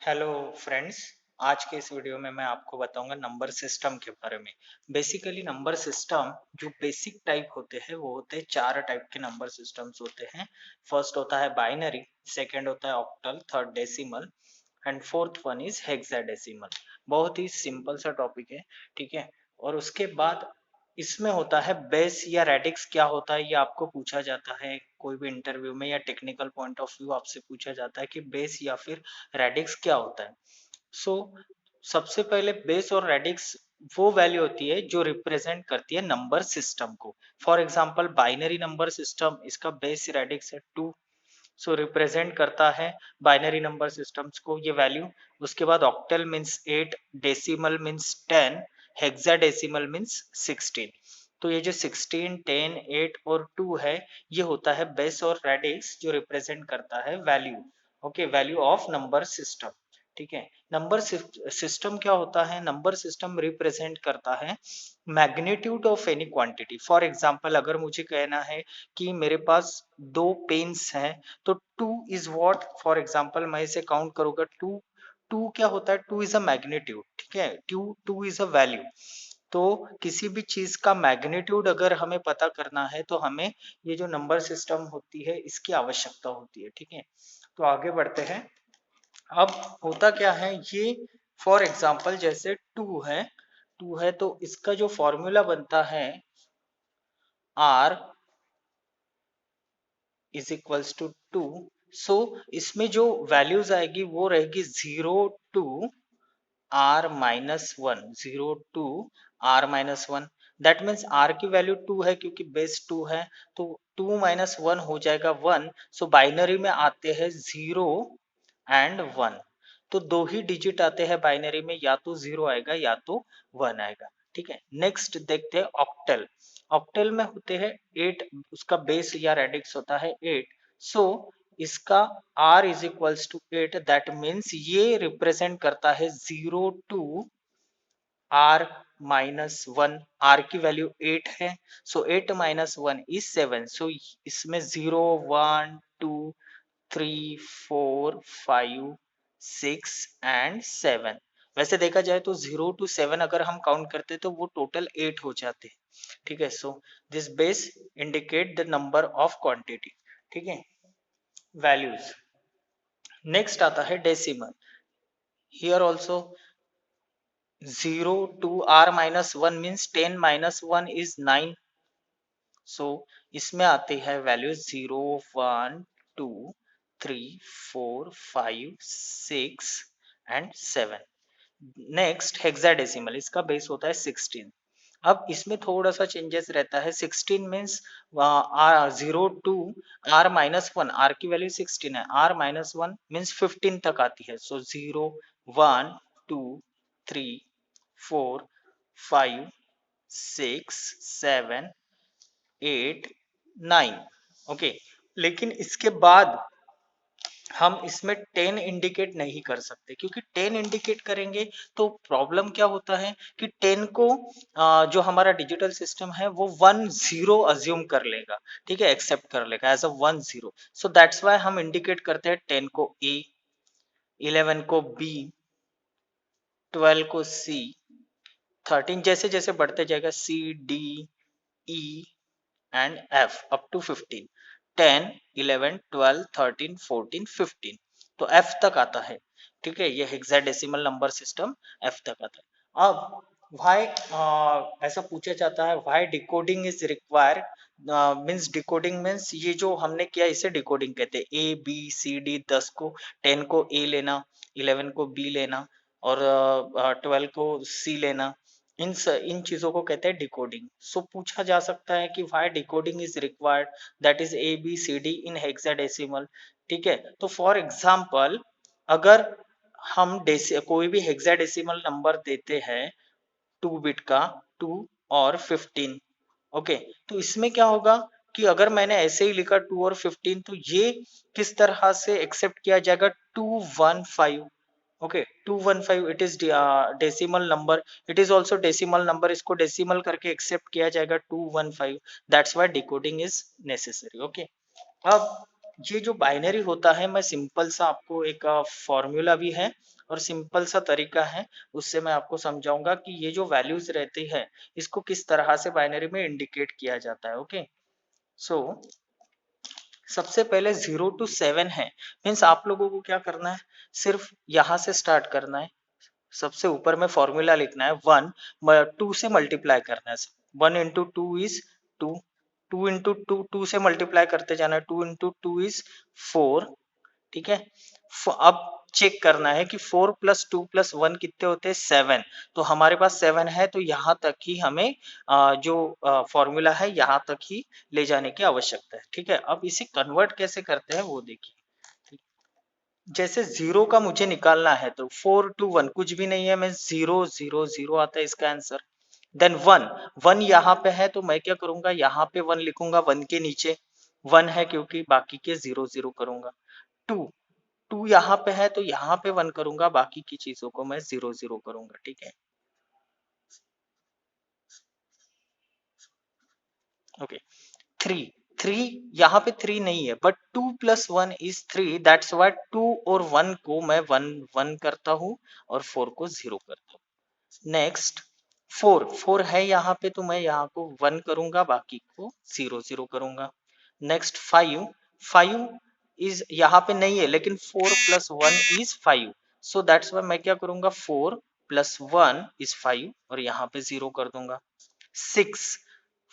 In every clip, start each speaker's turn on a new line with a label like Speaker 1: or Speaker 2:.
Speaker 1: Hello friends. आज के इस वीडियो में मैं आपको बताऊंगा नंबर सिस्टम के बारे में। बेसिकली नंबर सिस्टम जो बेसिक टाइप होते हैं वो होते हैं चार टाइप के नंबर सिस्टम्स होते हैं। फर्स्ट होता है बाइनरी, सेकंड होता है octal, third decimal and fourth one is hexadecimal. बहुत ही सिंपल सा टॉपिक है, ठीक है। और उसके बाद इसमें होता है बेस या रेडिक्स क्या होता है, ये आपको पूछा जाता है कोई भी इंटरव्यू में या टेक्निकल पॉइंट ऑफ व्यू आपसे पूछा जाता है कि बेस या फिर रेडिक्स क्या होता है। सो सबसे पहले बेस और रेडिक्स वो वैल्यू होती है जो रिप्रेजेंट करती है नंबर सिस्टम को। For example binary number system, इसका बेस रेडिक्स है 2, सो रिप्रेजेंट करता है बाइनरी नंबर सिस्टम्स को ये वैल्यू। उसके बाद octal means 8, decimal means 10, hexadecimal means 16। तो ये जो 16, 10, 8 और 2 है, ये होता है बेस और रेडिक्स जो रिप्रेजेंट करता है value. Okay, value of number system, ठीक है। नंबर सिस्टम क्या होता है? नंबर सिस्टम रिप्रेजेंट करता है magnitude of any quantity. For example अगर मुझे कहना है कि मेरे पास दो पेन्स हैं, तो two is what, for example मैं इसे काउंट करूंगा टू। टू क्या होता है? टू इज अ मैग्नीट्यूड, ठीक है। Two two is a value. तो किसी भी चीज का मैग्नीट्यूड अगर हमें पता करना है तो हमें ये जो नंबर सिस्टम होती है इसकी आवश्यकता होती है, ठीक है। तो आगे बढ़ते हैं। अब होता क्या है ये, फॉर एग्जांपल जैसे टू है तो इसका जो फॉर्मूला बनता है R is equals to two. So इसमें जो वैल्यूज आएगी वो रहेगी 0 to r-1, 0 to r-1। That means r की वैल्यू 2 है क्योंकि बेस 2 है, तो 2 - 1 हो जाएगा 1। सो बाइनरी में आते हैं 0 और 1। तो दो ही डिजिट आते हैं बाइनरी में, या तो 0 आएगा या तो 1 आएगा, ठीक है। नेक्स्ट देखते हैं ऑक्टल। ऑक्टल में होते हैं 8, उसका बेस या रेडिक्स होता है 8। सो इसका r is equals to 8, that means ये रिप्रेजेंट करता है 0 to r-1। r की वैल्यू 8 है, सो 8 - 1 इज 7। सो इसमें 0, 1, 2, 3, 4, 5, 6 एंड 7। वैसे देखा जाए तो 0 to 7 अगर हम काउंट करते तो वो टोटल 8 हो जाते हैं, ठीक है। So this base indicate the number of quantity, ठीक है, वैल्यूज। नेक्स्ट आता है decimal. Here also 0 to r-1 means 10 - 1 is 9। सो इसमें आती है वैल्यू 0, 1, 2, 3, 4, 5, 6 एंड 7। नेक्स्ट हेक्साडेसिमल, इसका बेस होता है 16। अब इसमें थोड़ा सा चेंजेस रहता है। 16 मीन्स 0 to r-1, आर की वैल्यू 16 है, r-1 मीन्स 15 तक आती है। सो 0, 1, 2, 3, 4, 5, 6, 7, 8, 9। ओके, लेकिन इसके बाद हम इसमें 10 इंडिकेट नहीं कर सकते, क्योंकि 10 इंडिकेट करेंगे तो प्रॉब्लम क्या होता है कि 10 को जो हमारा डिजिटल सिस्टम है वो 1 0 अज्यूम कर लेगा, ठीक है, एक्सेप्ट कर लेगा as a 1 0। So that's why हम इंडिकेट करते हैं 10 को ए, 11 को बी, 12 को सी, 13 जैसे जैसे बढ़ते जाएगा c, d, e and f up to 15। 10, 11, 12, 13, 14, 15, तो एफ तक आता है, ठीक है। ये हेक्साडेसिमल नंबर सिस्टम एफ तक आता है। अब व्हाई ऐसा पूछा जाता है, why decoding is required. Means decoding means ये जो हमने किया इसे डिकोडिंग कहते हैं। ए बी सी डी, 10 को 10 को ए लेना, 11 को बी लेना और 12 को सी लेना, इन चीजों को कहते हैं डिकोडिंग। सो पूछा जा सकता है कि why decoding is required, that is A B C D in hexadecimal, ठीक है। तो फॉर एग्जांपल अगर हम कोई भी हेक्साडेसिमल नंबर देते हैं 2 बिट का, 2 और 15, ओके, तो इसमें क्या होगा कि अगर मैंने ऐसे ही लिखा 2 और 15, तो ये किस तरह से एक्सेप्ट किया जाएगा? 215। Okay, 215 it is decimal number, it is also decimal number, इसको डेसिमल करके एक्सेप्ट किया जाएगा 215। That's why decoding is necessary, okay. अब ये जो बाइनरी होता है, मैं सिंपल सा आपको एक फॉर्मूला भी है और सिंपल सा तरीका है, उससे मैं आपको समझाऊंगा कि ये जो वैल्यूज रहती है इसको किस तरह से बाइनरी में इंडिकेट किया जाता है। ओके, सो सबसे पहले 0 to 7 है, मीन्स आप लोगों को क्या करना है, सिर्फ यहाँ से स्टार्ट करना है। सबसे ऊपर में फॉर्मूला लिखना है, 2 से मल्टीप्लाई करना है। 1 into 2 इज 2, 2 into 2 2 से मल्टीप्लाई करते जाना है, 2 into 2 इज 4। ठीक है, अब चेक करना है कि 4 + 2 + 1 कितने होते हैं, 7। तो हमारे पास 7 है, तो यहाँ तक ही हमें जो फॉर्मूला है यहाँ तक ही ले जाने की आवश्यकता है। ठीक है, अब इसे कन्वर्ट कैसे करते हैं वो देखिए। जैसे 0 का मुझे निकालना है तो 4 to 1 कुछ भी नहीं है, मैं 0 0 0 आता है इसका आंसर। देन 1 1 यहाँ पे है, तो मैं क्या करूंगा, यहाँ पे 1 लिखूंगा, 1 के नीचे 1 है क्योंकि बाकी के 0 0 करूंगा। 2 2 यहाँ पे है, तो यहाँ पे 1 करूंगा, बाकी की चीजों को मैं 0 0 करूंगा। ठीक है, ओके। 3 3 यहाँ पे 3 नहीं है, बट 2 + 1 इज 3, दैट्स वाई 2 और 1 को मैं 1 1 करता हूँ और 4 को 0 करता हूँ। नेक्स्ट 4 4 है यहाँ पे, तो मैं यहाँ को 1 करूंगा, बाकी को 0 0 करूंगा। नेक्स्ट 5 5 इज यहाँ पे नहीं है, लेकिन 4 + 1 इज 5, सो दैट्स वाई मैं क्या करूंगा, 4 + 1 इज 5 और यहाँ पे 0 कर दूंगा। 6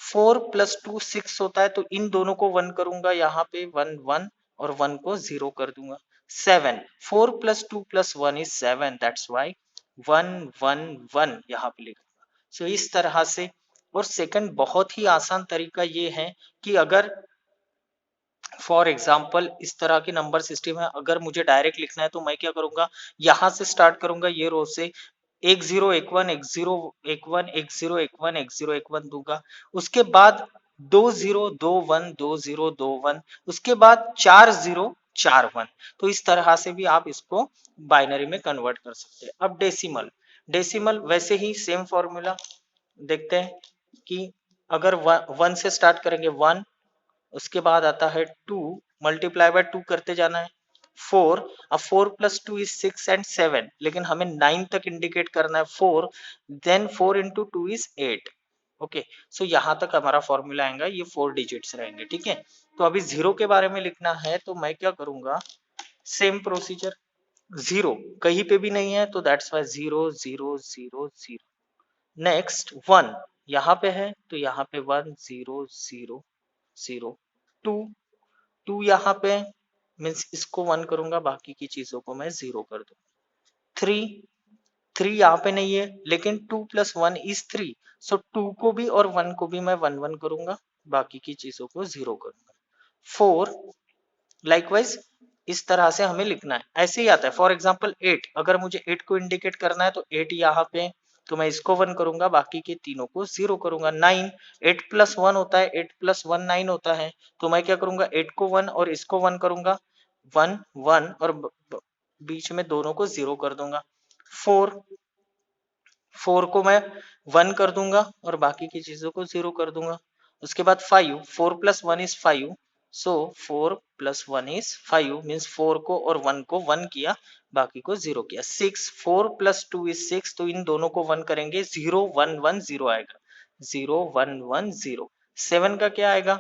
Speaker 1: 4 + 2 6 होता है, तो इन दोनों को 1 करूंगा, यहाँ पे 1 1 और 1 को 0 कर दूंगा। 7 4 + 2 + 1 इज 7, दैट्स वाई 1 1 1 यहाँ पे लिखूंगा। सो इस तरह से। और सेकंड बहुत ही आसान तरीका ये है कि अगर फॉर एग्जाम्पल इस तरह की नंबर सिस्टम है, अगर मुझे डायरेक्ट लिखना है तो मैं क्या करूंगा, यहाँ से स्टार्ट करूंगा, ये रो से 1 0 1 1 1 0 1 1 1 0 1 1 1 0 1 1 दूंगा। उसके बाद 2 0 2 1 2 0 2 1, उसके बाद 4 0 4 1। तो इस तरह से भी आप इसको बाइनरी में कन्वर्ट कर सकते हैं। अब डेसिमल डेसिमल वैसे ही सेम फॉर्मूला देखते हैं कि अगर 1 से स्टार्ट करेंगे 1, उसके बाद आता है 2, मल्टीप्लाई बाय 2 करते जाना है। 4, अब 4 + 2 इज 6 एंड 7, लेकिन हमें 9 तक इंडिकेट करना है 4, देन 4 × 2 इज 8। ओके, सो यहाँ तक हमारा फॉर्मूला आएगा, ये 4 डिजिट्स रहेंगे। ठीक है, तो अभी 0 के बारे में लिखना है, तो मैं क्या करूंगा, सेम प्रोसीजर। 0 कहीं पे भी नहीं है, तो दैट्स वाई 0 0 0 0। नेक्स्ट 1 यहाँ पे है, तो यहाँ पे 1 0 0 0। 2 2 यहाँ पे मीन्स इसको 1 करूंगा, बाकी की चीजों को मैं 0 कर दूंगा। 3 3 यहाँ पे नहीं है, लेकिन 2 + 1 इज 3, सो 2 को भी और 1 को भी मैं 1 1 करूंगा, बाकी की चीजों को 0 करूंगा। 4 लाइकवाइज इस तरह से हमें लिखना है, ऐसे ही आता है। फॉर एग्जाम्पल 8, अगर मुझे 8 को इंडिकेट करना है तो 8 यहाँ पे, तो मैं इसको 1 करूंगा, बाकी के तीनों को 0 करूंगा। 9 8 + 1 होता है, 8 + 1 9 होता है, तो मैं क्या करूंगा, 8 को 1 और इसको 1 करूंगा, 1 1 और बीच में दोनों को 0 कर दूंगा। 4 4 को मैं 1 कर दूंगा और बाकी की चीजों को 0 कर दूंगा। उसके बाद 5 4 + 1 इज 5, सो 4 + 1 इज 5, मीन्स 4 को और 1 को 1 किया, बाकी को 0 किया। 6 4 + 2 इज 6, तो इन दोनों को 1 करेंगे, 0 1 1 0 आएगा, 0 1 1 0। 7 का क्या आएगा,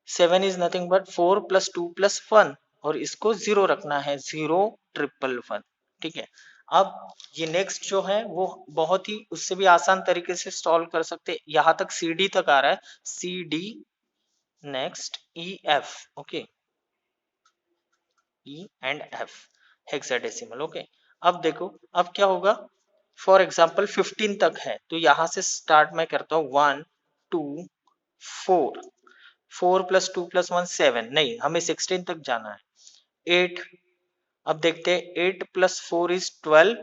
Speaker 1: 7 इज नथिंग बट 4 + 2 + 1, और इसको 0 रखना है, 0 1 1 1। ठीक है, अब ये नेक्स्ट जो है वो बहुत ही उससे भी आसान तरीके से सॉल्व कर सकते हैं। यहाँ तक सी डी तक आ रहा है, C D. Next E F, okay, E and F hexadecimal. Okay, अब देखो अब क्या होगा, फॉर एग्जाम्पल 15 तक है, तो यहाँ से स्टार्ट मैं करता हूँ 1 2 4, 4 + 2 + 1 7, नहीं हमें 16 तक जाना है। 8, अब देखते हैं 8 + 4 इज 12,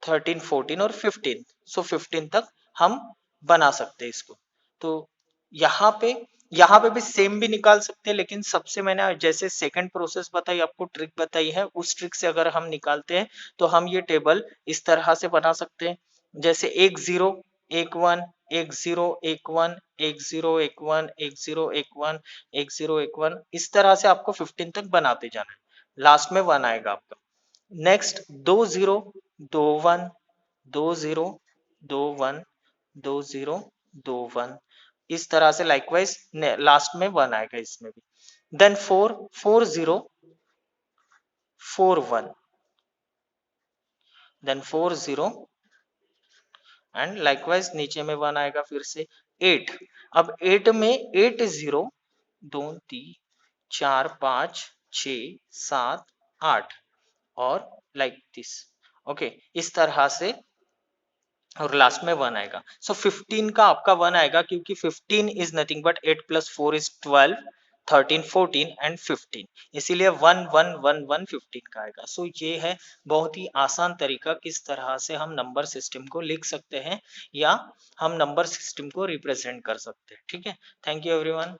Speaker 1: 13 14 और 15, सो 15 तक हम बना सकते हैं इसको। तो यहाँ पे यहाँ पे भी सेम भी निकाल सकते हैं, लेकिन सबसे मैंने जैसे सेकंड प्रोसेस बताई, आपको ट्रिक बताई है, उस ट्रिक से अगर हम निकालते हैं तो हम ये टेबल इस तरह से बना सकते हैं। जैसे 1 0 एक 1, एक 0, एक 1, एक 0, एक 1, एक 0, एक 1, एक 0, एक 1, इस तरह से आपको 15 तक बनाते जाना है। लास्ट में 1 आएगा आपका। नेक्स्ट 2 0, 2 1, 2 0, 2 1, 2 0, 2 1, इस तरह से लाइकवाइज लास्ट में 1 आएगा इसमें भी। देन 4 4 0, 4 1, देन 4 0 एंड लाइकवाइज नीचे में 1 आएगा फिर से। 8, अब 8 में 8 0, 2 3 4 5 6 7 8 और लाइक दिस। ओके, इस तरह से और लास्ट में 1 आएगा। सो 15 का आपका 1 आएगा क्योंकि 15 is nothing but 8 plus 4 is 12, 13 14 and 15, इसीलिए 1 1 1 1 15 का आएगा। सो ये है बहुत ही आसान तरीका किस तरह से हम नंबर सिस्टम को लिख सकते हैं या हम नंबर सिस्टम को रिप्रेजेंट कर सकते हैं। ठीक है, थैंक यू एवरीवन।